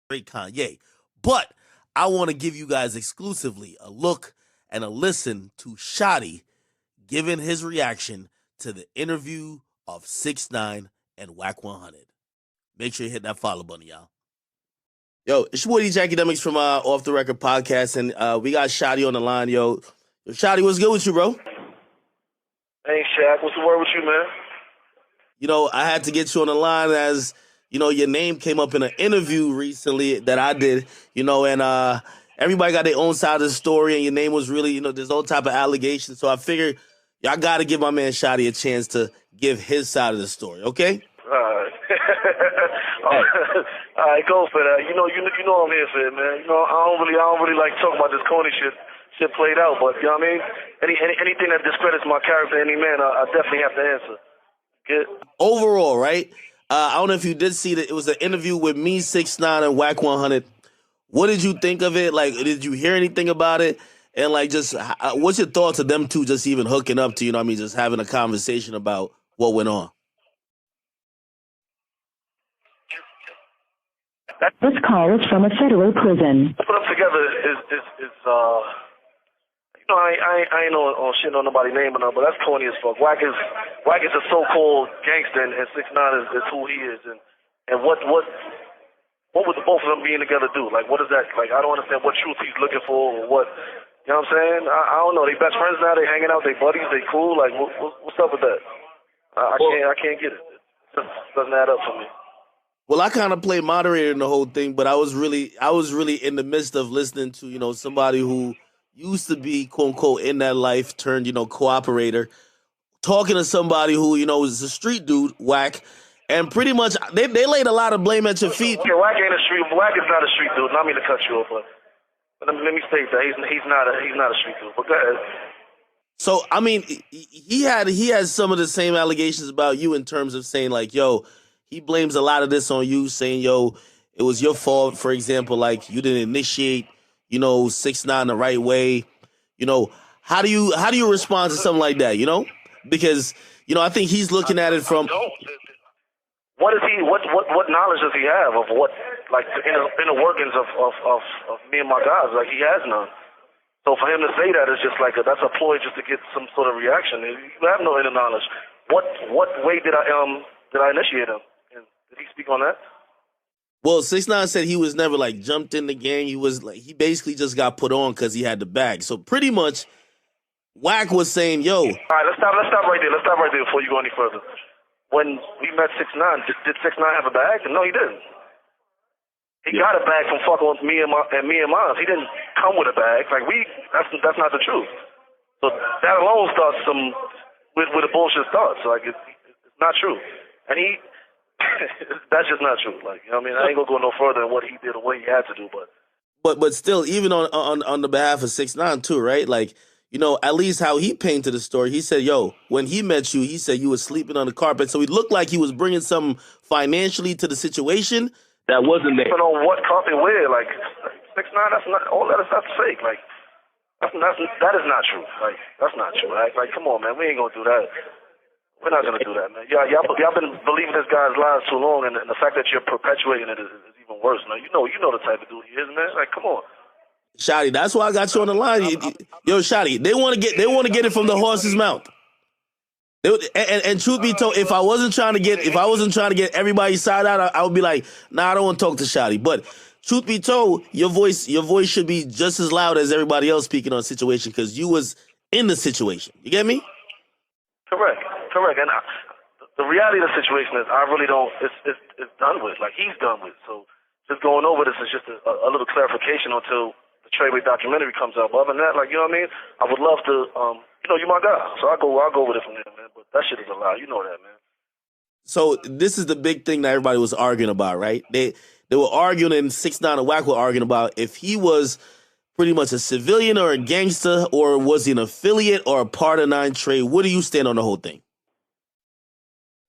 Great Kanye. But I want to give you guys exclusively a look and a listen to Shotti giving his reaction to the interview of 6ix9ine and Wack 100. Make sure you hit that follow button, y'all. Yo, it's your boy DJ Academics from Off the Record Podcast, and we got Shotti on the line, yo. Shotti, what's good with you, bro? Hey, Shaq, what's the word with you, man? You know, I had to get you on the line as, you know, your name came up in an interview recently that I did, you know, and everybody got their own side of the story, and your name was really, you know, there's all type of allegations. So I figured y'all got to give my man Shotti a chance to give his side of the story, okay? All right. All right, go for that. You know I'm here for it, man. You know, I don't really like talking about this corny shit played out, but you know what I mean? Anything that discredits my character, any man, I definitely have to answer. Good. Overall, right? I don't know if you did see that it was an interview with me, 6ix9ine, and Wack 100. What did you think of it? Like, did you hear anything about it? And like, just what's your thoughts of them two just even hooking up to, you know what I mean, just having a conversation about what went on? This call is from a federal prison. Put them together is you know, I ain't on shit on nobody's name or nothing, but that's corny as fuck. Wack is a so-called gangster, and 6ix9ine is who he is, and what would the both of them being together do? Like, what is that? Like, I don't understand what truth he's looking for, or what. You know what I'm saying? I don't know. They best friends now. They hanging out. They buddies. They cool. Like, what's up with that? I can't get it. It just doesn't add up for me. Well, I kind of played moderator in the whole thing, but I was really in the midst of listening to, you know, somebody who used to be quote unquote in that life turned, you know, cooperator, talking to somebody who, you know, is a street dude, Wack, and pretty much they laid a lot of blame at your feet. Okay, Wack ain't a street. Wack is not a street dude. Not mean to cut you off, but let me state that he's not a street dude. But go ahead. So I mean, he has some of the same allegations about you in terms of saying like, yo, he blames a lot of this on you, saying, yo, it was your fault. For example, like you didn't initiate, you know, 6ix9ine the right way. You know, how do you respond to something like that? You know, because you know, I think he's looking at it from. What is he? What knowledge does he have of what, like, the inner workings of me and my guys? Like, he has none. So for him to say that is just like that's a ploy just to get some sort of reaction. You have no inner knowledge. What way did I initiate him? Did he speak on that? Well, 6ix9ine said he was never like jumped in the gang. He was like, he basically just got put on because he had the bag. So pretty much, Wack was saying, "Yo." All right, let's stop right there. Let's stop right there before you go any further. When we met 6ix9ine, did 6ix9ine have a bag? No, he didn't. He got a bag from fucking with me and mine. He didn't come with a bag. Like that's not the truth. So that alone starts with a bullshit start. So like it's not true, and that's just not true. Like, you know what I mean? I ain't gonna go no further than what he did or what he had to do, but still, even on the behalf of 6ix9ine too, right? Like, you know, at least how he painted the story. He said, "Yo, when he met you, he said you was sleeping on the carpet." So he looked like he was bringing something financially to the situation that wasn't there. But on what carpet where? Like 6ix9ine, that's not all that is. That's fake. Like that is not true. Like that's not true. Like come on, man, we ain't gonna do that. We're not gonna do that, man. Y'all been believing this guy's lies too long, and the fact that you're perpetuating it is even worse. Now you know the type of dude he is, man. Like, come on. Shotti, that's why I got you on the line. Yo, Shotti, they want to get it from the horse's mouth. And truth be told, if I wasn't trying to get everybody's side out, I would be like, nah, I don't want to talk to Shotti. But truth be told, your voice should be just as loud as everybody else speaking on the situation because you was in the situation. You get me? Correct. And the reality of the situation is, I really don't. It's done with. Like, he's done with. So just going over this is just a little clarification until the Treyway documentary comes out. But other than that, like, you know what I mean? I would love to. You know, you're my guy, so I'll go with it from there, man. But that shit is a lie. You know that, man. So this is the big thing that everybody was arguing about, right? They were arguing, and 6ix9ine and Wack were arguing about if he was pretty much a civilian or a gangster, or was he an affiliate or a part of 9 Trey? What do you stand on the whole thing?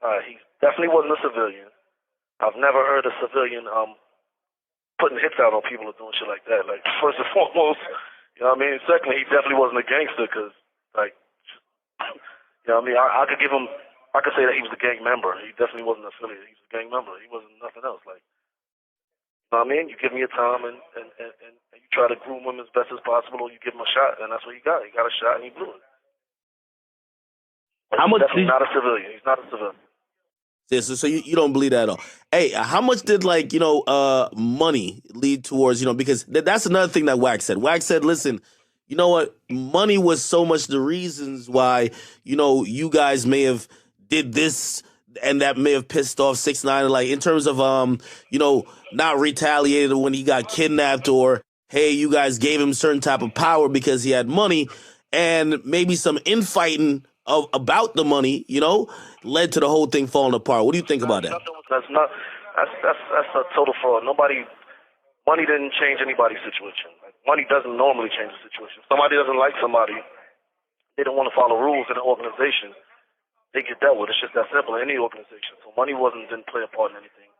He definitely wasn't a civilian. I've never heard a civilian putting hits out on people or doing shit like that. Like, first and foremost, you know what I mean? Secondly, he definitely wasn't a gangster because, like, you know what I mean? I could say that he was a gang member. He definitely wasn't an affiliate. He was a gang member. He wasn't nothing else. Like, know what I mean? You give him your time and you try to groom him as best as possible, or you give him a shot, and that's what he got. He got a shot and he blew it. But How much? He's not a civilian. He's not a civilian. Yeah, so you don't believe that at all. Hey, how much did money lead towards, because that's another thing that Wack said. Wack said, listen, you know what? Money was so much the reasons why, you guys may have did this and that may have pissed off 6ix9ine, like in terms of, not retaliated when he got kidnapped, or, hey, you guys gave him certain type of power because he had money, and maybe some infighting about the money, led to the whole thing falling apart. What do you think about that? That's a total fraud. Money didn't change anybody's situation. Like, money doesn't normally change the situation. If somebody doesn't like somebody, they don't want to follow rules in an organization, they get dealt with. It's just that simple in any organization. So money didn't play a part in anything,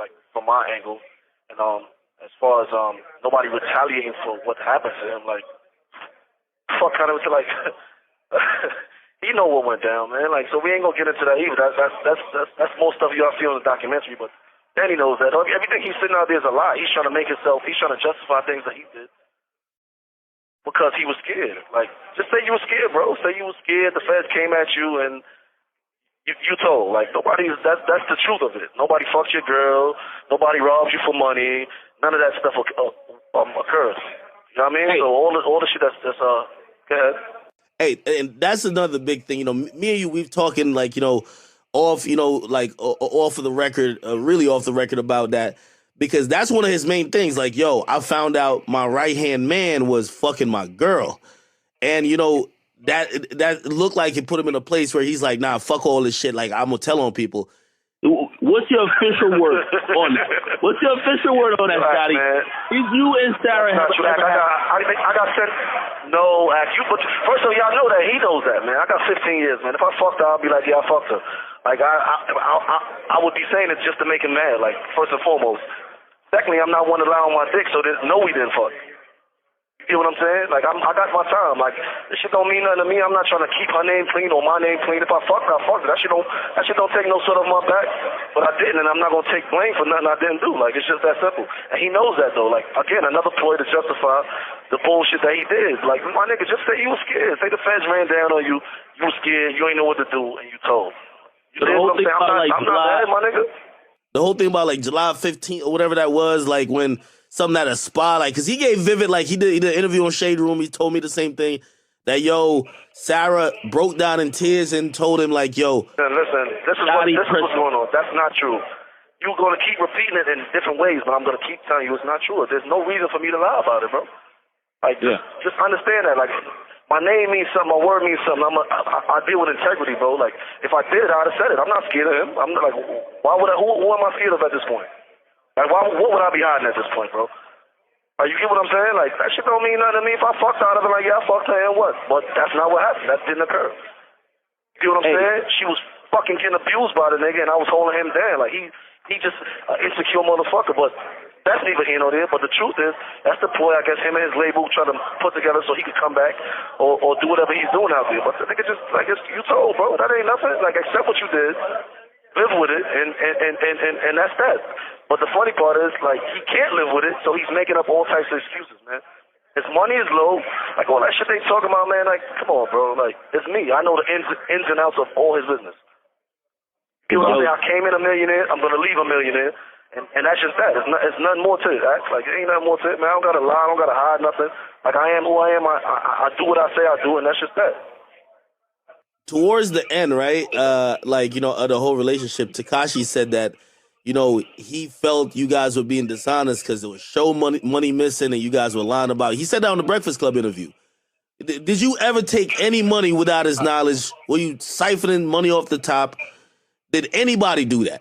like from my angle. And as far as nobody retaliating for what happened to him, like, fuck kind of like. He know what went down, man. Like, so we ain't gonna get into that either. That's more stuff y'all see on the documentary. But Danny knows that everything he's sitting out there is a lie. He's trying to make himself. He's trying to justify things that he did because he was scared. Like, just say you were scared, bro. Say you were scared. The feds came at you and you told. Like, that's the truth of it. Nobody fucked your girl. Nobody robbed you for money. None of that stuff occurs. You know what I mean? Hey. So all the shit that's go ahead. Hey, and that's another big thing. Me and you, we've talking off, off of the record, really off the record about that, because that's one of his main things. Like, yo, I found out my right-hand man was fucking my girl. And, that looked like it put him in a place where he's like, nah, fuck all this shit. Like, I'm going to tell on people. What's your official word on that? What's your official word on that, Shotti? Is you and Sarah have I got sent. No, you. But first of all, y'all know that he knows that, man. I got 15 years, man. If I fucked her, I'll be like, yeah, I fucked her. Like, I would be saying it just to make him mad. Like, first and foremost. Secondly, I'm not one to lie on my dick, so there's no we didn't fuck. You know what I'm saying? Like, I got my time. Like, this shit don't mean nothing to me. I'm not trying to keep her name clean or my name clean. If I fucked her, I fucked her. That shit don't take no sort of my back. But I didn't, and I'm not gonna take blame for nothing I didn't do. Like, it's just that simple. And he knows that though. Like, again, another ploy to justify the bullshit that he did. Like, my nigga, just say you was scared. Say the feds ran down on you. You was scared. You ain't know what to do, and you told. You know what I'm saying? I'm not bad, my nigga. The whole thing about like July 15th or whatever that was, like when something at a spa, like, cause he gave Vivid, like he did an interview on Shade Room. He told me the same thing, that Sarah broke down in tears and told him like, listen, this is what's going on. That's not true. You're gonna keep repeating it in different ways, but I'm gonna keep telling you it's not true. There's no reason for me to lie about it, bro. Like, just understand that. Like, my name means something. My word means something. I deal with integrity, bro. Like, if I did, I'd have said it. I'm not scared of him. I'm not, like, why would I? Who am I scared of at this point? Like, what would I be hiding at this point, bro? Like, you get what I'm saying? Like, that shit don't mean nothing to me. If I fucked her, I'd have been like, yeah, I fucked her, and what? But that's not what happened. That didn't occur. You get what I'm saying? She was fucking getting abused by the nigga, and I was holding him down. Like, he just an insecure motherfucker. But that's neither here nor there. But the truth is, that's the ploy, I guess, him and his label trying to put together so he could come back or do whatever he's doing out there. But the nigga just, like, you told, bro. That ain't nothing. Like, accept what you did. Live with it, and that's that. But the funny part is, like, he can't live with it, so he's making up all types of excuses, man. His money is low. Like, all that shit they talking about, man, like, come on, bro. Like, it's me. I know the ins and outs of all his business. You know what I'm saying? I came in a millionaire. I'm going to leave a millionaire. And that's just that. It's nothing more to it. Like, it ain't nothing more to it, man. I don't got to lie. I don't got to hide nothing. Like, I am who I am. I do what I say I do, and that's just that. Towards the end, right, of the whole relationship, Tekashi said that, he felt you guys were being dishonest because there was show money missing and you guys were lying about it. He said that on the Breakfast Club interview. Did you ever take any money without his knowledge? Were you siphoning money off the top? Did anybody do that?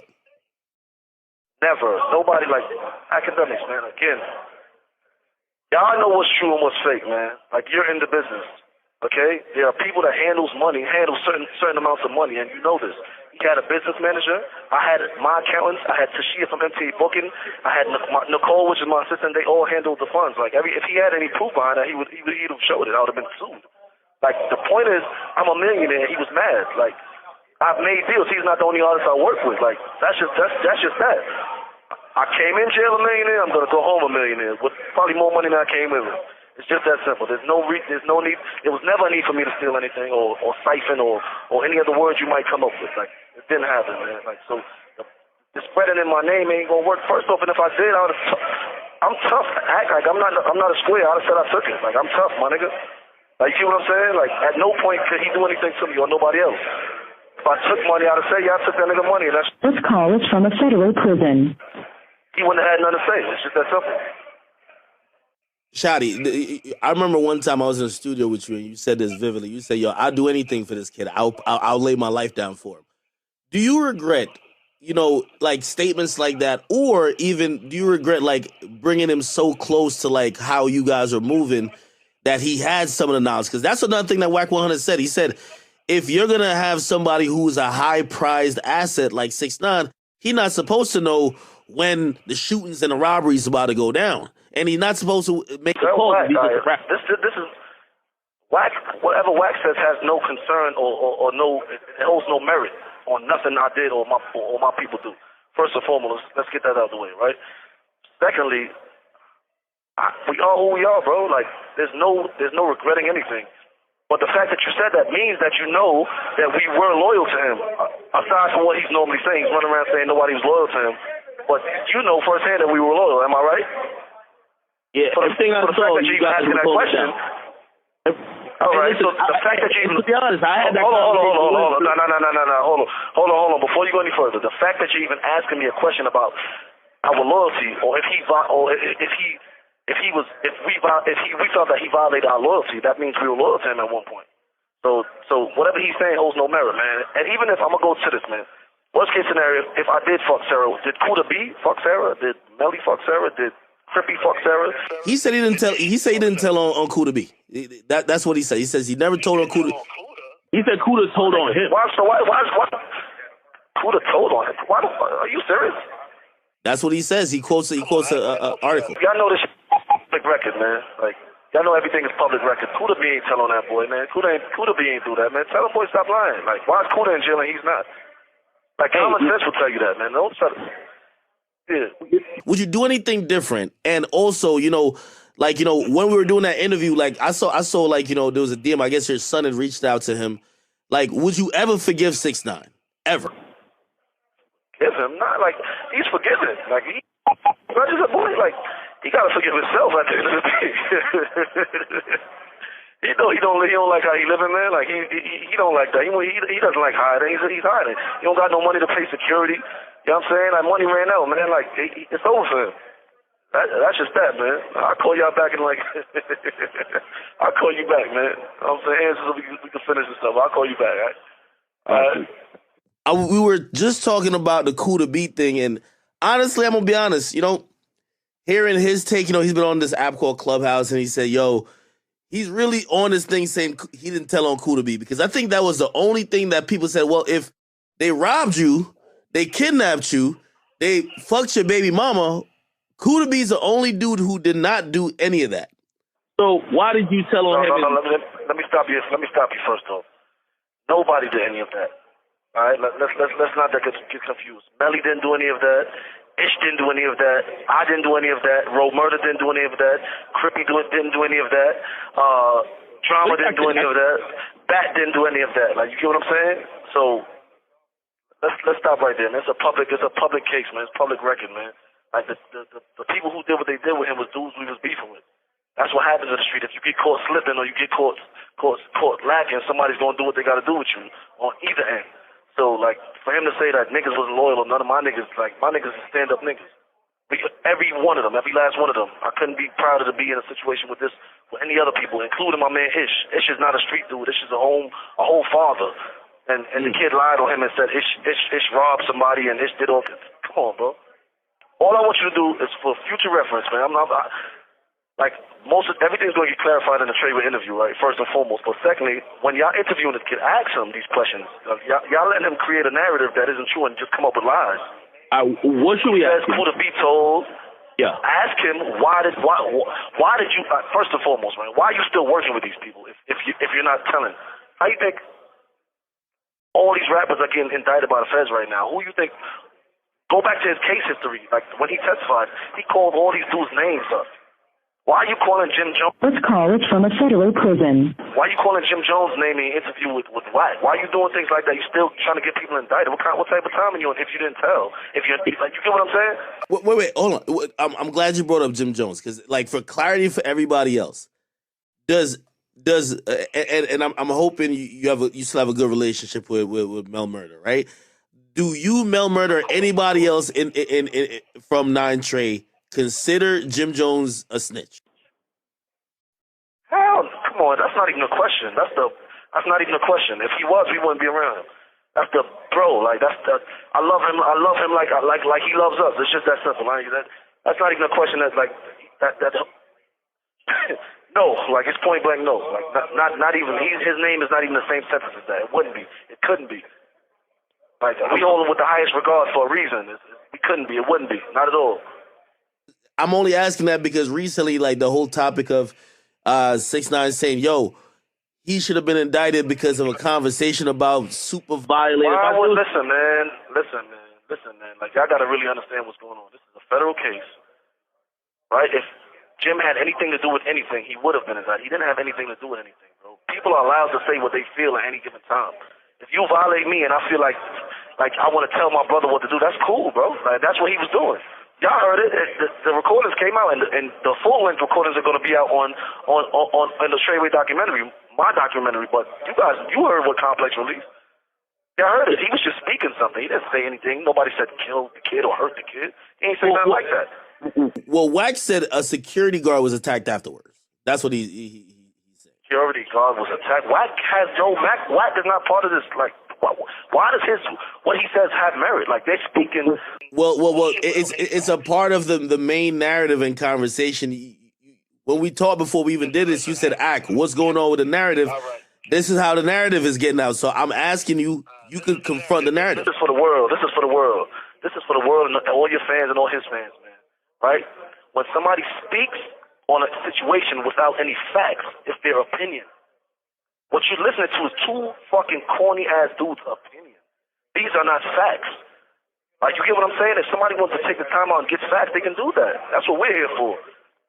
Never. Nobody, like, academics, man. Again, y'all know what's true and what's fake, man. Like, you're in the business. Okay? There are people that handle certain amounts of money, and you know this. He had a business manager. I had my accountants. I had Tashia from MTA Booking. I had Nicole, which is my assistant. They all handled the funds. Like, if he had any proof behind that, he'd have showed it. I would have been sued. Like, the point is, I'm a millionaire. He was mad. Like, I've made deals. He's not the only artist I work with. Like, that's just that. I came in jail a millionaire. I'm gonna go home a millionaire with probably more money than I came in with. It's just that simple. There's no need. It was never a need for me to steal anything or siphon or any other words you might come up with. Like, it didn't happen, man. Like, so the spreading in my name ain't gonna work. First off, and if I did, I'm tough. Act like I'm not a square. I'd have said I took it. Like, I'm tough, my nigga. Like, you see what I'm saying? Like, at no point could he do anything to me or nobody else. If I took money, I'd have said, yeah, I took that nigga money. And This call is from a federal prison. He wouldn't have had nothing to say. It's just that simple. Shotti, I remember one time I was in the studio with you and you said this vividly. You said, yo, I'll do anything for this kid. I'll lay my life down for him. Do you regret, like statements like that? Or even do you regret like bringing him so close to like how you guys are moving that he had some of the knowledge? Because that's another thing that Wack100 said. He said, if you're going to have somebody who's a high prized asset like 6ix9ine, he's not supposed to know when the shootings and the robberies about to go down. And he's not supposed to make a call. This is Wack. Whatever Wack says has no concern or no, it holds no merit on nothing I did or my people do. First and foremost, let's get that out of the way, right? Secondly, we are who we are, bro. Like, there's no regretting anything. But the fact that you said that means that you know that we were loyal to him. Aside from what he's normally saying, he's running around saying nobody was loyal to him. But you know firsthand that we were loyal. Am I right? Yeah, for the fact that you even asking that question. All right, so the fact that you even... To be honest, I had that conversation. Hold on. No. Hold on. Before you go any further, the fact that you're even asking me a question about our loyalty, or if we felt that he violated our loyalty, that means we were loyal to him at one point. So whatever he's saying holds no merit, man. And even if I'm gonna go to this, man. Worst case scenario, if I did fuck Sarah, did Kuda B fuck Sarah? Did Melly fuck Sarah? Did Crippy fuck Sarah? He said he didn't tell. He said he didn't tell on Kuda B. That's what he said. He says he never told on Kuda. He said Kuda told on him. Why Kuda told on him? Are you serious? That's what he says. He quotes an article. Y'all know this public record, man. Like, y'all know everything is public record. Kuda B ain't tell on that boy, man. Kuda B ain't do that, man. Tell him boy stop lying. Like, why is Kuda in jail and he's not? Like, common sense will tell you that, man. Don't tell him. Yeah. Would you do anything different? And also, when we were doing that interview, like I saw like, there was a DM, I guess your son had reached out to him. Like, would you ever forgive 6ix9ine? Ever? Forgive him? Not like, he's forgiven. Like, he's just a boy. Like, he gotta forgive himself at the end of the day. He don't like how he living, man. Like, he don't like that. He doesn't like hiding. He's hiding. He don't got no money to pay security. You know what I'm saying? Like, money ran out, man. Like, it's over for him. That's just that, man. I'll call y'all back in like... I'll call you back, man. You know what I'm saying? So we can finish this stuff. I'll call you back, all right? We were just talking about the Kuda B thing, and honestly, I'm going to be honest, hearing his take, he's been on this app called Clubhouse, and he said, yo, he's really on this thing saying he didn't tell on Kuda B, because I think that was the only thing that people said, well, if they robbed you, they kidnapped you, they fucked your baby mama, Kuda B's the only dude who did not do any of that. So why did you tell on him? Let me stop you. Let me stop you first off. Nobody did any of that. All right, let's not get confused. Melly didn't do any of that. Ish didn't do any of that. I didn't do any of that. Roe Murder didn't do any of that. Crippy didn't do any of that. Drama didn't do any of that. Bat didn't do any of that. Like, you get what I'm saying? So let's stop right there. Man. It's a public case, man. It's public record, man. Like, the people who did what they did with him was dudes we was beefing with. That's what happens in the street. If you get caught slipping or you get caught lacking, somebody's gonna do what they gotta do with you on either end. So, like, for him to say that niggas wasn't loyal or none of my niggas, like, my niggas is stand-up niggas. Every one of them, every last one of them. I couldn't be prouder to be in a situation with any other people, including my man Ish. Ish is not a street dude. Ish is a whole father. And the kid lied on him and said Ish robbed somebody and Ish did all this. Come on, bro. All I want you to do is for future reference, man. Everything's going to get clarified in the Trey interview, right? First and foremost. But secondly, when y'all interviewing this kid, ask him these questions. Y'all letting him create a narrative that isn't true and just come up with lies. What should we ask him? Could have be told. Yeah. Ask him why did you first and foremost, man? Why are you still working with these people if you're not telling? How you think all these rappers are getting indicted by the feds right now? Who you think Go back to his case history. Like, when he testified, he called all these dudes' names up. Why are you calling Jim Jones? This call is from a federal prison. Why are you calling Jim Jones' name in an interview with Wack? Why are you doing things like that? You still trying to get people indicted? What type of time are you on if you didn't tell? If you like, you get what I'm saying? Wait, hold on. I'm glad you brought up Jim Jones because, like, for clarity for everybody else, and I'm hoping you still have a good relationship with Mel Murder, right? Do you, Mel Murder, anybody else in from 9 Trey consider Jim Jones a snitch? Hell, come on, that's not even a question. That's not even a question. If he was, we wouldn't be around him. That's the bro. Like, I love him. I love him like he loves us. It's just that simple. Like, that's not even a question. That's like that. No, like, it's point blank. No, like not even. His name is not even the same sentence as that. It wouldn't be. It couldn't be. Like, we hold him with the highest regard for a reason. We couldn't be. It wouldn't be. Not at all. I'm only asking that because recently, like, the whole topic of 6ix9ine saying, yo, he should have been indicted because of a conversation about super violating. Listen, man. Like, y'all got to really understand what's going on. This is a federal case, right? If Jim had anything to do with anything, he would have been indicted. He didn't have anything to do with anything, bro. People are allowed to say what they feel at any given time. If you violate me and I feel like I want to tell my brother what to do, that's cool, bro. Like, that's what he was doing. Y'all heard it. The recordings came out, and the full-length recordings are going to be out on the Treyway documentary, my documentary. But you heard what Complex released. Y'all heard it. He was just speaking something. He didn't say anything. Nobody said kill the kid or hurt the kid. He ain't say nothing like that. Well, Wack said a security guard was attacked afterwards. That's what he said. Security guard was attacked. Wack is not part of this. Like, why does what he says have merit? Like, they're speaking. Well, it's a part of the main narrative and conversation. When we talked before we even did this, you said, "Ack, what's going on with the narrative?" Right. This is how the narrative is getting out. So I'm asking you could confront the narrative. This is for the world. This is for the world and all your fans and all his fans, man. Right? When somebody speaks on a situation without any facts, it's their opinion. What you're listening to is two fucking corny-ass dudes' opinion. These are not facts. Like, you get what I'm saying? If somebody wants to take the time out and get facts, they can do that. That's what we're here for.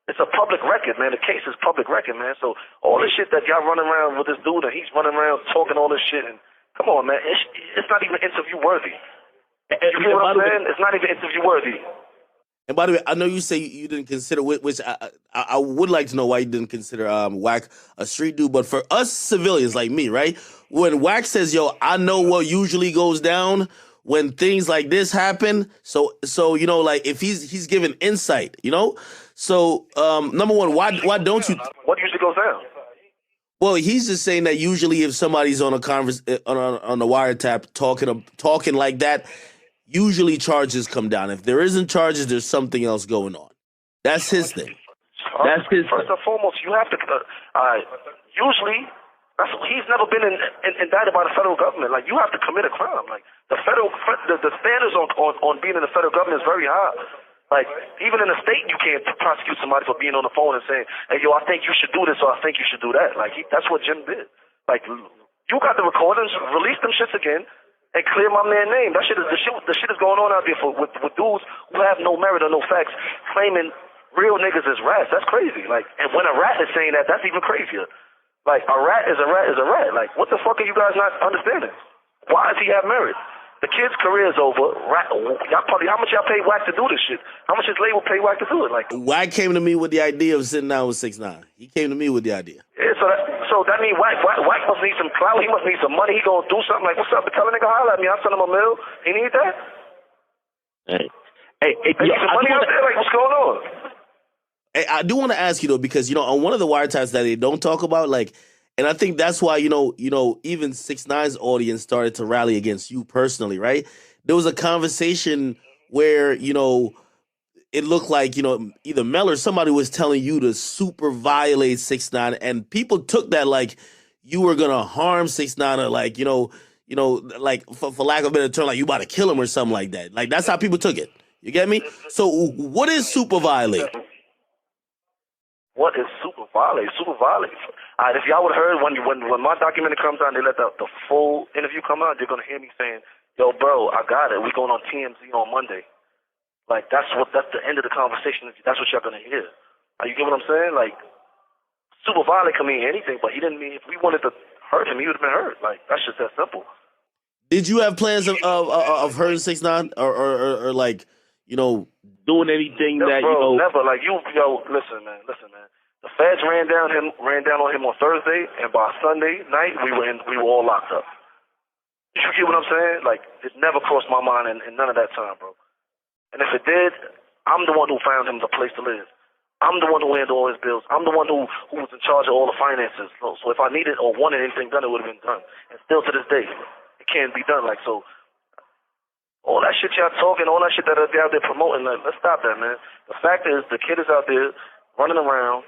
It's a public record, man. The case is public record, man. So all this shit that y'all running around with this dude and he's running around talking all this shit, and come on, man. It's not even interview-worthy. You get what I'm saying? It's not even interview-worthy. And by the way, I know you say you didn't consider, which I would like to know why you didn't consider Wack a street dude. But for us civilians like me, right? When Wack says, yo, I know what usually goes down when things like this happen. So you know, like, if he's giving insight, you know? So, number one, why don't you? What usually goes down? Well, he's just saying that usually if somebody's on a on the wiretap talking like that, usually charges come down. If there isn't charges, there's something else going on. That's his thing. That's his. First and foremost, you have to. Usually, he's never been indicted by the federal government. Like, you have to commit a crime. Like, the standards on being in the federal government is very high. Like, even in the state, you can't prosecute somebody for being on the phone and saying, "Hey, yo, I think you should do this or I think you should do that." Like, that's what Jim did. Like, you got the recordings, release them shits again. And clear my man's name. The shit is going on out there with dudes who have no merit or no facts, claiming real niggas as rats. That's crazy. Like, and when a rat is saying that, that's even crazier. Like, a rat is a rat is a rat. Like, what the fuck are you guys not understanding? Why does he have merit? The kid's career is over. How much y'all pay Wack to do this shit? How much his label pay Wack to do it? Like, Wack came to me with the idea of sitting down with 6ix9ine. He came to me with the idea. Yeah, so that means Wack must need some clout. He must need some money. He gonna do something like, "What's up? Tell a nigga holler at me. I'll send him a mill." He need that. Hey, need some money out there. Like, what's going on? Hey, I do want to ask you though, because you know, on one of the wiretaps that they don't talk about, like. And I think that's why, you know, even 6ix9ine's audience started to rally against you personally, right? There was a conversation where, you know, it looked like, you know, either Mel or somebody was telling you to super violate 6ix9ine, and people took that like you were gonna harm 6ix9ine, or like, you know, like for lack of a better term, like you about to kill him or something like that. Like, that's how people took it. You get me? So what is super violate? What is super violate? Super violate. If y'all would have heard when my documentary comes out and they let the full interview come out, they're gonna hear me saying, "Yo, bro, I got it. We going on TMZ on Monday." Like, that's the end of the conversation. That's what y'all gonna hear. Like, you get what I'm saying? Like, super violent can mean anything, but he didn't mean, if we wanted to hurt him, he would have been hurt. Like, that's just that simple. Did you have plans of hurting 6ix9ine or like, you know, doing anything that, bro, you know? Never. Like, listen, man. The feds ran down on him on Thursday, and by Sunday night we were all locked up. You get what I'm saying? Like, it never crossed my mind in none of that time, bro. And if it did, I'm the one who found him the place to live. I'm the one who handled all his bills. I'm the one who was in charge of all the finances. So if I needed or wanted anything done, it would have been done. And still to this day, it can't be done. Like, so all that shit y'all talking, all that shit that they're out there promoting, like, let's stop that, man. The fact is, the kid is out there running around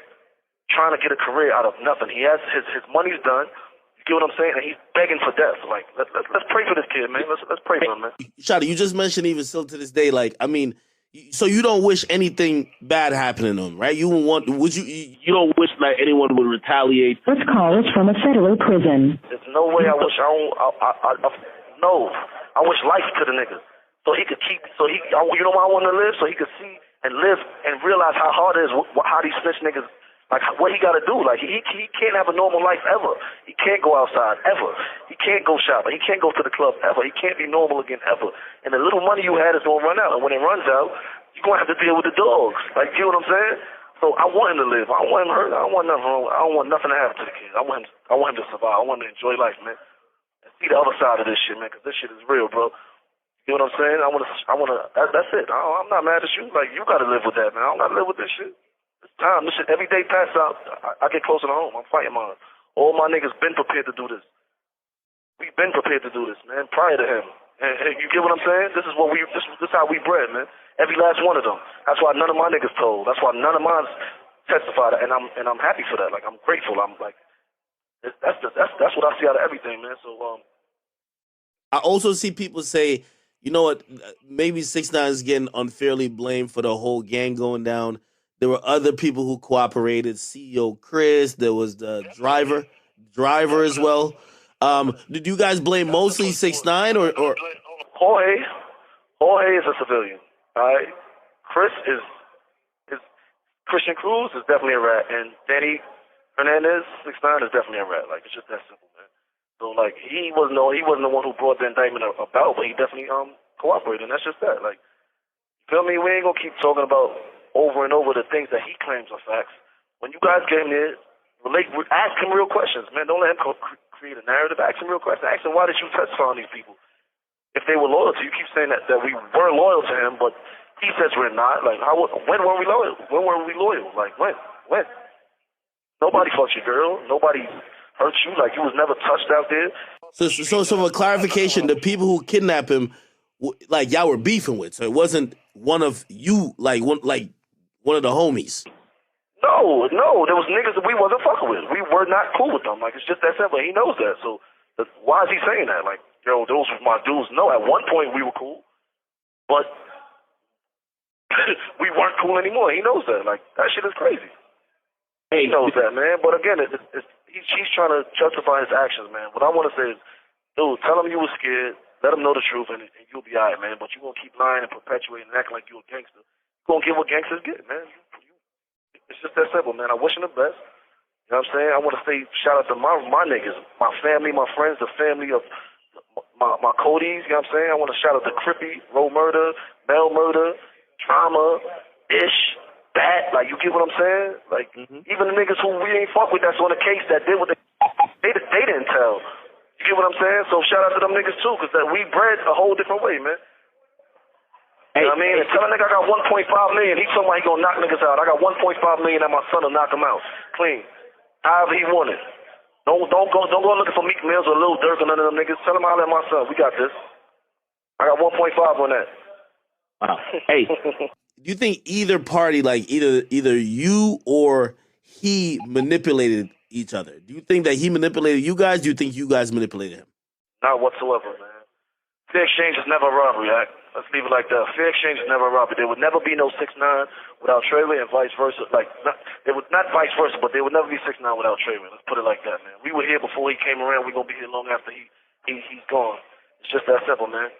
trying to get a career out of nothing. He has his money's done. You get what I'm saying? And he's begging for death. Like, let's pray for this kid, man. Let's pray for him, man. Shotti, you just mentioned even still to this day, like, I mean, so you don't wish anything bad happening to him, right? You don't wish like anyone would retaliate. This call is from a federal prison. There's no way I wish no. I wish life to the nigga. So he could keep, you know why I want to live? So he could see and live and realize how hard it is, how these snitch niggas, like, what he got to do. Like, he can't have a normal life ever. He can't go outside ever. He can't go shopping. He can't go to the club ever. He can't be normal again ever. And the little money you had is going to run out. And when it runs out, you're going to have to deal with the dogs. Like, you know what I'm saying? So I want him to live. I don't want him hurt. I don't want nothing wrong. I don't want nothing to happen to the kid. I want him to survive. I want him to enjoy life, man. And see the other side of this shit, man, because this shit is real, bro. You know what I'm saying? That's it. I'm not mad at you. Like, you got to live with that, man. I don't got to live with this shit. It's time. This shit, every day passes out, I get closer to home. I'm fighting mine. All my niggas been prepared to do this. We've been prepared to do this, man, prior to him. And you get what I'm saying? This is how we bred, man. Every last one of them. That's why none of my niggas told. That's why none of mine testified. And I'm happy for that. Like, I'm grateful. I'm like, that's what I see out of everything, man. So I also see people say, you know what, maybe 6ix9ine is getting unfairly blamed for the whole gang going down. There were other people who cooperated. CEO Chris. There was the driver as well. Did you guys blame mostly 6ix9ine or? Jorge is a civilian. All right. Chris is Christian Cruz is definitely a rat, and Danny Hernandez 6ix9ine is definitely a rat. Like, it's just that simple, man. So, like, he wasn't the one who brought the indictment about, but he definitely cooperated, and that's just that. Like, feel me? We ain't gonna keep talking about over and over the things that he claims are facts. When you guys get him there, ask him real questions, man. Don't let him create a narrative. Ask him real questions. Ask him, why did you testify on these people? If they were loyal to you, keep saying that we were loyal to him, but he says we're not. Like, when were we loyal? When were we loyal? Like, when? Nobody fucked your girl. Nobody hurt you. Like, you was never touched out there. So for clarification, the people who kidnapped him, like, y'all were beefing with, so it wasn't one of you, like one of the homies. No, there was niggas that we wasn't fucking with. We were not cool with them. Like, it's just that simple. He knows that. So why is he saying that? Like, yo, those were my dudes. No, at one point we were cool, but we weren't cool anymore. He knows that. Like, that shit is crazy. He knows that, man. But again, he's trying to justify his actions, man. What I want to say is, dude, tell him you were scared. Let him know the truth, and you'll be all right, man. But you're going to keep lying and perpetuating and acting like you're a gangster. You're going to get what gangsters get, man. It's just that simple, man. I wish him the best. You know what I'm saying? I want to say shout out to my niggas, my family, my friends, the family of my Codys. You know what I'm saying? I want to shout out to Crippy, Roe Murder, Mel Murder, Trauma, Ish, Bat. Like, you get what I'm saying? Like, even the niggas who we ain't fuck with that's on the case that did what they didn't tell. You get what I'm saying? So shout out to them niggas too, because we bred a whole different way, man. You know what I mean? Tell a nigga I got $1.5 million. He told me he gonna knock niggas out. I got $1.5 million and my son will knock him out clean, however he want it. Don't go looking for Meek Mills or Lil Durk or none of them niggas. Tell him I'll let my son. We got this. I got 1.5 on that. Wow. Hey, do you think either party, like either you or he, manipulated each other? Do you think that he manipulated you guys? Do you think you guys manipulated him? Not whatsoever, man. Fair exchange is never a robbery, Act. Let's leave it like that. Fair exchange is never a robbery. There would never be no 6ix9ine without Treyway and vice versa. Like, there would not vice versa, but there would never be 6ix9ine without Treyway. Let's put it like that, man. We were here before he came around. We're going to be here long after he's gone. It's just that simple, man.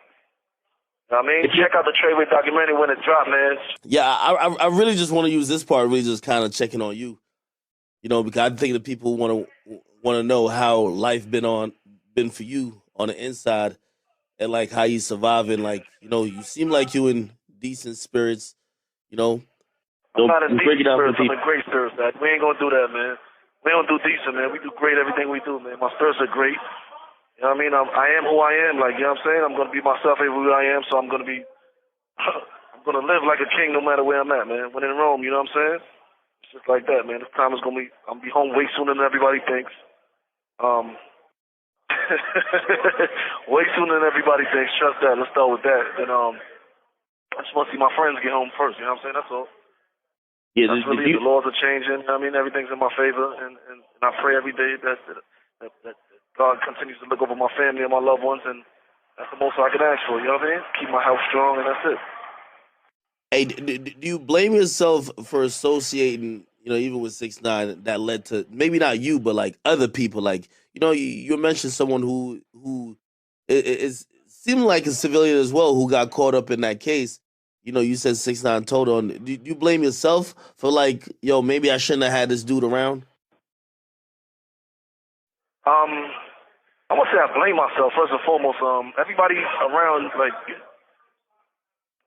I mean, check out the Treyway documentary when it dropped, man. Yeah, I really just want to use this part, really just kind of checking on you, because I think that people want to know how life been for you on the inside, and like how you surviving. Like, you seem like you in decent spirits, I'm not in decent spirits. I'm in great spirits, man. We ain't gonna do that, man. We don't do decent, man. We do great everything we do, man. My spirits are great. You know what I mean? I am who I am. Like, you know what I'm saying? I'm gonna be myself everywhere I am. So I'm gonna be. I'm gonna live like a king no matter where I'm at, man. When in Rome, you know what I'm saying? It's just like that, man. This time is gonna be. I'm gonna be home way sooner than everybody thinks. Way sooner than everybody thinks. Trust that. Let's start with that. And I just want to see my friends get home first. You know what I'm saying? That's all. Yeah, that's really the laws are changing. I mean, everything's in my favor, and I pray every day that God continues to look over my family and my loved ones, and that's the most I can ask for. You know what I mean? Keep my health strong, and that's it. Hey, do you blame yourself for associating, even with 6ix9ine, that led to maybe not you, but like other people? Like, you mentioned someone who is seemed like a civilian as well who got caught up in that case. You said 6ix9ine told on. Do you blame yourself for like, maybe I shouldn't have had this dude around? I won't say I blame myself. First and foremost, everybody around, like,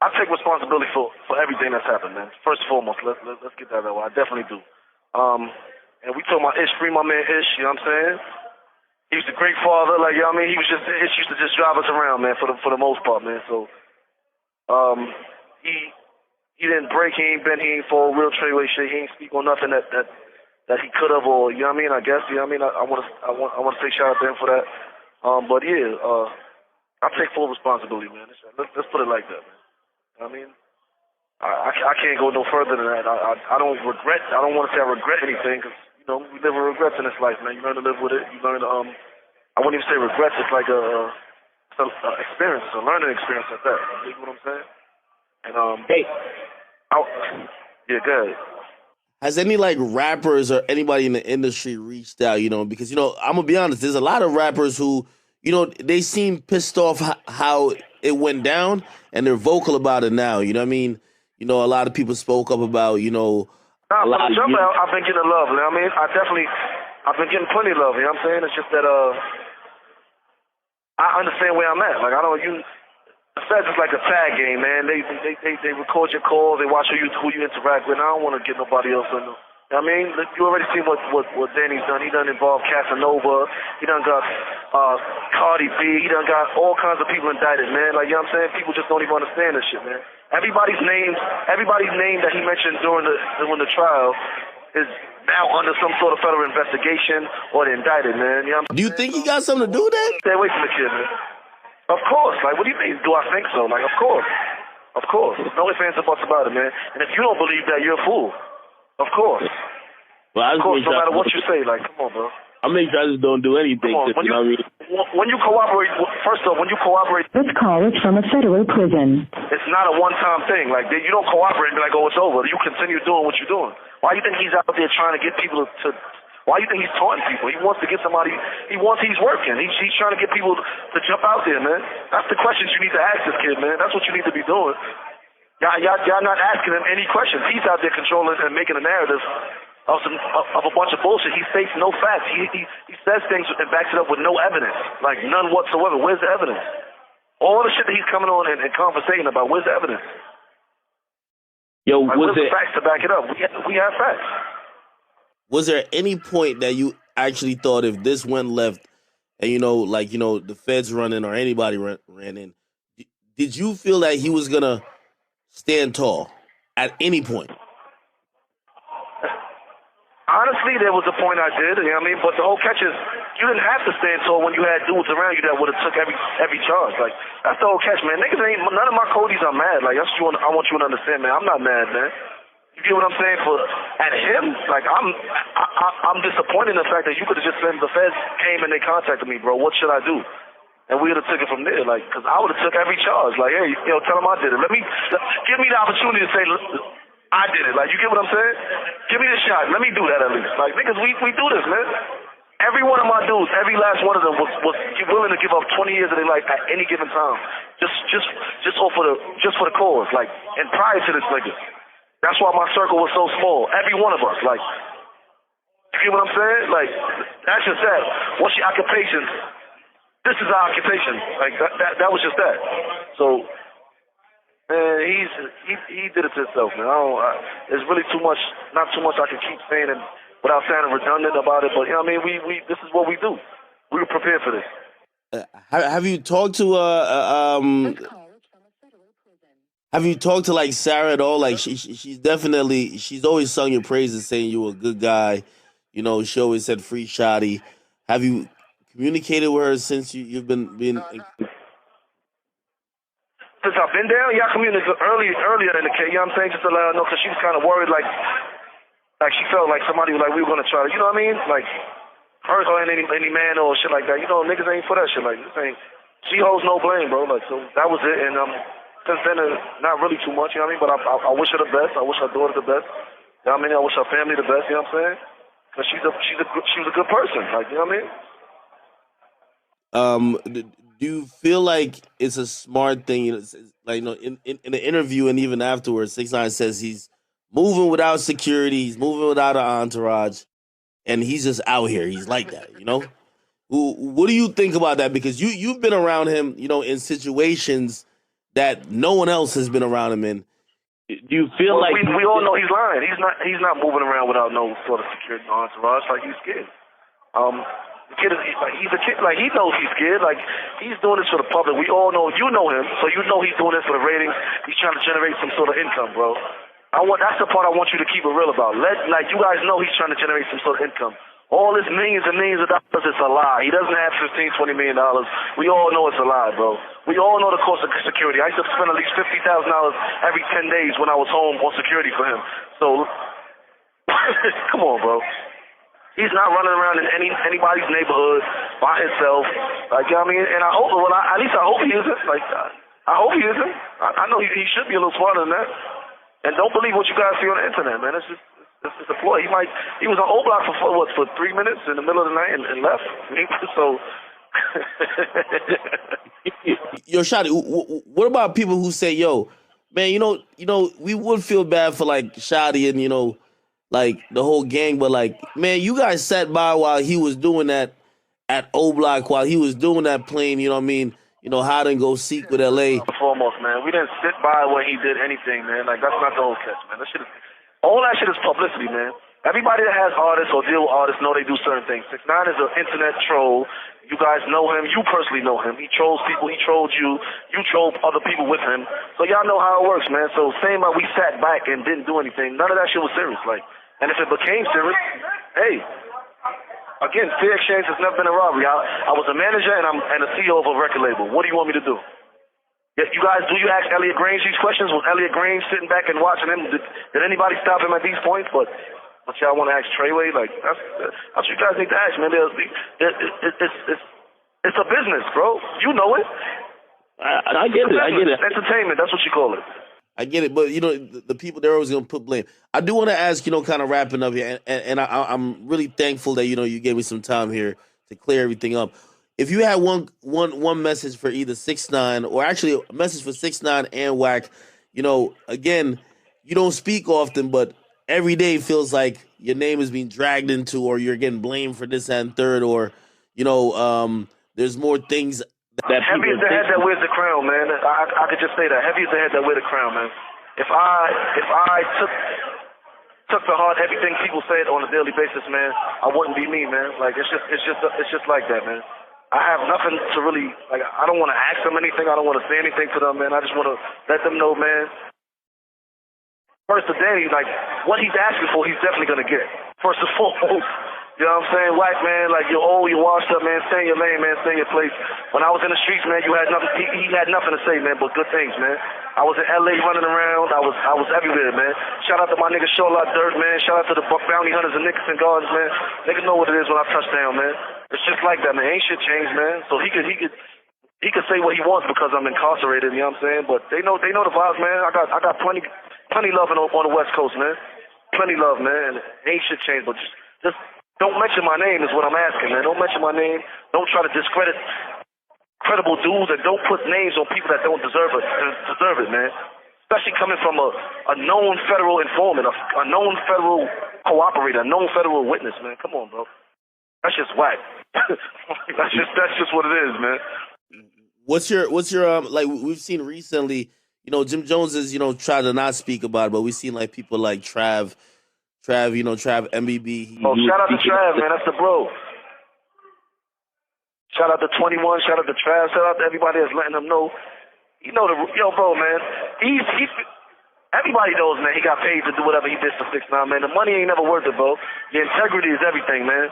I take responsibility for everything that's happened, man. First and foremost, let's get that way. I definitely do. And we talking about Ish, free my man Ish. You know what I'm saying? He was a great father. Like, you know what I mean? Ish used to just drive us around, man, for the most part, man. So, he didn't break. He ain't fall real Treyway shit. He ain't speak on nothing that he could have, or you know what I mean. I guess you know what I mean. I want to say shout out to him for that. But yeah, I take full responsibility, man. Let's put it like that, man. I mean, I can't go no further than that. I don't regret. I don't want to say I regret anything, because we live with regrets in this life, man. You learn to live with it. You learn to I wouldn't even say regrets. It's like a experience, a learning experience at that. You know what I'm saying? And yeah, go ahead. Has any like rappers or anybody in the industry reached out, because, I'm gonna be honest, there's a lot of rappers who, they seem pissed off how it went down, and they're vocal about it now. You know what I mean? A lot of people spoke up about, I've been getting love. You know what I mean? I've been getting plenty of love. You know what I'm saying? It's just that, I understand where I'm at. Like, the feds is like a tag game, man. They record your calls, they watch who you interact with. And I don't want to get nobody else in. You know what I mean? You already seen what Danny's done. He done involved Casanova. He done got Cardi B. He done got all kinds of people indicted, man. Like, you know what I'm saying? People just don't even understand this shit, man. Everybody's name that he mentioned during the trial is now under some sort of federal investigation, or they're indicted, man. You know what I'm saying? Do you think he got something to do with that? Stay away from the kid, man. Of course. Like, what do you mean? Do I think so? Like, of course. Of course. No ifs, ands, or buts about it, man. And if you don't believe that, you're a fool. Of course. Well, of course, no matter what you say. Like, come on, bro. I make sure I just don't do anything. When you cooperate, first off, when you cooperate... This call is from a federal prison. It's not a one-time thing. Like, you don't cooperate and be like, oh, it's over. You continue doing what you're doing. Why do you think he's out there trying to get people to... Why do you think he's taunting people? He wants to get somebody... He's working. He's trying to get people to jump out there, man. That's the questions you need to ask this kid, man. That's what you need to be doing. Y'all not asking him any questions. He's out there controlling and making a narrative of a bunch of bullshit. He states no facts. He says things and backs it up with no evidence. Like, none whatsoever. Where's the evidence? All the shit that he's coming on and conversating about, where's the evidence? Yo, like, where's the facts to back it up? We have facts. Was there any point that you actually thought if this went left and, the feds running or anybody ran in, did you feel that he was going to stand tall at any point? Honestly, there was a point I did, you know what I mean? But the whole catch is, you didn't have to stand tall when you had dudes around you that would have took every charge. Like, that's the whole catch, man. Niggas none of my Codys are mad. Like, I want you to understand, man. I'm not mad, man. You get what I'm saying? At him, like, I'm disappointed in the fact that you could have just said the feds came and they contacted me, bro. What should I do? And we would have took it from there, like, because I would have took every charge. Like, hey, tell him I did it. Give me the opportunity to say I did it. Like, you get what I'm saying? Give me the shot. Let me do that at least. Like, niggas, we do this, man. Every one of my dudes, every last one of them was willing to give up 20 years of their life at any given time, just for the cause. Like, and prior to this nigga, that's why my circle was so small. Every one of us, like, you get what I'm saying? Like, that's just that. What's your occupation? This is our occupation. Like that was just that. So, man, he did it to himself, man. There's really not too much I can keep saying and without sounding redundant about it. But you know what I mean? We this is what we do. We were prepared for this. Have you talked to Have you talked to like Sarah at all? Like she's always sung your praises, saying you were a good guy. You know, she always said free Shotti. Have you communicated with her since you've been Since I've been down, yeah, I communicated earlier in the case, you know what I'm saying, just to let her know, because she was kind of worried, like she felt like somebody was like, we were going to try to, you know what I mean? Like, her or any man or shit like that. You know, niggas ain't for that shit. Like, this ain't, she holds no blame, bro. Like, so that was it. And since then, not really too much, you know what I mean? But I wish her the best. I wish her daughter the best. You know what I mean? I wish her family the best, you know what I'm saying? Because she was a good person, like, you know what I mean? Do you feel like it's a smart thing? Like, you know, in the interview and even afterwards, 6ix9ine says he's moving without security, he's moving without an entourage, and he's just out here. He's like that, you know. What do you think about that? Because you've been around him, you know, in situations that no one else has been around him in. Do you feel like we all know he's lying? He's not moving around without no sort of security entourage. Like, he's scared. The kid he's a kid. Like, he knows he's scared. Like, he's doing this for the public. We all know. You know him, so you know he's doing this for the ratings. He's trying to generate some sort of income, bro. That's the part I want you to keep it real about. Like, you guys know he's trying to generate some sort of income. All this millions and millions of dollars, it's a lie. He doesn't have $15, $20 million. We all know it's a lie, bro. We all know the cost of security. I used to spend at least $50,000 every 10 days when I was home on security for him. So, come on, bro. He's not running around in anybody's neighborhood by himself. Like, you know what I mean? And I hope, at least I hope he isn't. Like, I hope he isn't. I know he should be a little smarter than that. And don't believe what you guys see on the internet, man. It's just a ploy. He was on O Block for 3 minutes in the middle of the night and left. So. Yo, Shotti, what about people who say, yo, man, you know, we would feel bad for like Shotti and, you know, like the whole gang, but like, man, you guys sat by while he was doing that at O Block, while he was doing that plane, you know what I mean? You know, hide and go seek with LA. Foremost, man, we didn't sit by when he did anything, man. Like, that's not the whole catch, man. All that shit is publicity, man. Everybody that has artists or deal with artists know they do certain things. 6ix9ine is an internet troll. You guys know him. You personally know him. He trolls people. He trolled you. You troll other people with him. So y'all know how it works, man. So saying that we sat back and didn't do anything, none of that shit was serious. Like, and if it became serious, hey, again, fair exchange has never been a robbery. I was a manager and a CEO of a record label. What do you want me to do? You guys, do you ask Elliot Grange these questions? Was Elliot Grange sitting back and watching him? Did anybody stop him at these points? But y'all want to ask Treyway? Like, that's what you guys need to ask, man. It's a business, bro. You know it. I get it. I get it. Entertainment, that's what you call it. I get it, but you know the people they're always gonna put blame. I do want to ask, you know, kind of wrapping up here, and I'm really thankful that you know you gave me some time here to clear everything up. If you had one message for either 6ix9ine or actually a message for 6ix9ine and Wack, you know, again, you don't speak often, but every day feels like your name is being dragged into, or you're getting blamed for this and third, or you know, there's more things. Heavy is the head that wears the crown, man. I could just say that. Heavy is the head that wears the crown, man. If I took to heart everything people said on a daily basis, man, I wouldn't be me, man. Like, it's just like that, man. I have nothing to really, like, I don't want to ask them anything. I don't want to say anything to them, man. I just want to let them know, man. First today, like, what he's asking for, he's definitely going to get. First and foremost. You know what I'm saying? Wack, man, like, you're old, you're washed up, man. Stay in your lane, man. Stay in your place. When I was in the streets, man, you had nothing. He had nothing to say, man, but good things, man. I was in LA running around. I was everywhere, man. Shout out to my nigga Shotti Dirt, man. Shout out to the bounty hunters and Nickerson Gardens, man. Niggas know what it is when I touch down, man. It's just like that, man. Ain't shit changed, man. So he could say what he wants because I'm incarcerated. You know what I'm saying? But they know the vibes, man. I got plenty love on the West Coast, man. Plenty love, man. Ain't shit changed, but just Don't mention my name is what I'm asking, man. Don't mention my name. Don't try to discredit credible dudes, and don't put names on people that don't deserve it, man. Especially coming from a known federal informant, a known federal cooperator, a known federal witness, man. Come on, bro. That's just whack. that's just what it is, man. What's your like we've seen recently, Jim Jones is, tried to not speak about it, but we've seen like people like Trav, Trav MBB. Oh, shout out to Trav, man. That's the bro. Shout out to 21, shout out to Trav, shout out to everybody that's letting them know. Bro, man. He's everybody knows, man, he got paid to do whatever he did for 6ix9ine, man. The money ain't never worth it, bro. Your integrity is everything, man.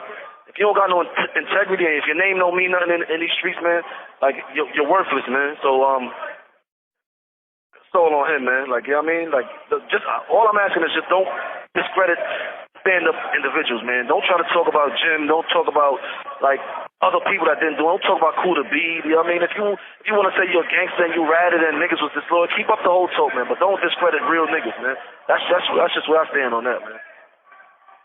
If you don't got no integrity, and if your name don't mean nothing in these streets, man, like, you're worthless, man. So, sold on him, man. Like, you know what I mean? Like, all I'm asking is just don't discredit stand-up individuals, man. Don't try to talk about Jim. Don't talk about, like, other people that didn't do it. Don't talk about Kuda B. You know what I mean? If you want to say you're a gangster and you ratted and niggas was disloyal, keep up the whole talk, man. But don't discredit real niggas, man. That's just where I stand on that, man.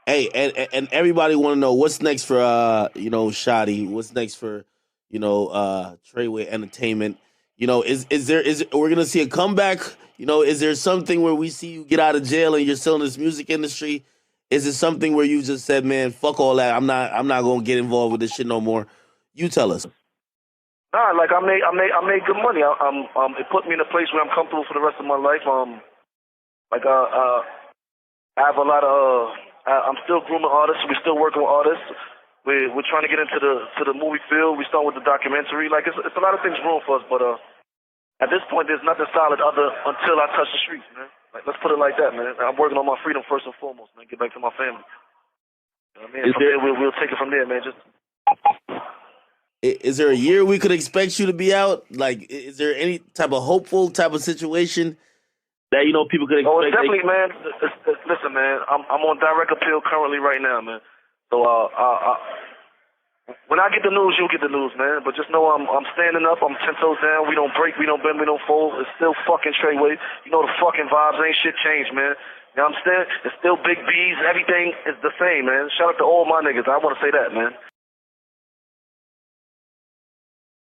Hey, and everybody want to know what's next for Shotti. What's next for Treyway Entertainment. Is we're gonna see a comeback? Is there something where we see you get out of jail and you're still in this music industry? Is it something where you just said, man, fuck all that. I'm not gonna get involved with this shit no more? You tell us. Nah, like I made good money. It put me in a place where I'm comfortable for the rest of my life. I have a lot of. I'm still grooming artists. We're still working with artists. We're trying to get into the movie field. We start with the documentary. Like it's a lot of things wrong for us, but at this point, there's nothing solid until I touch the streets, man. Like, let's put it like that, man. I'm working on my freedom first and foremost, man. Get back to my family. You know what I mean? From there, we'll take it from there, man. Is there a year we could expect you to be out? Like, is there any type of hopeful type of situation that people could expect? Oh, it's definitely, man. Listen, man. I'm on direct appeal currently right now, man. So when I get the news, you'll get the news, man. But just know I'm standing up. I'm 10 toes down. We don't break. We don't bend. We don't fold. It's still fucking Treyway. The fucking vibes ain't shit changed, man. You know what I'm saying? It's still Big B's. Everything is the same, man. Shout out to all my niggas. I want to say that, man.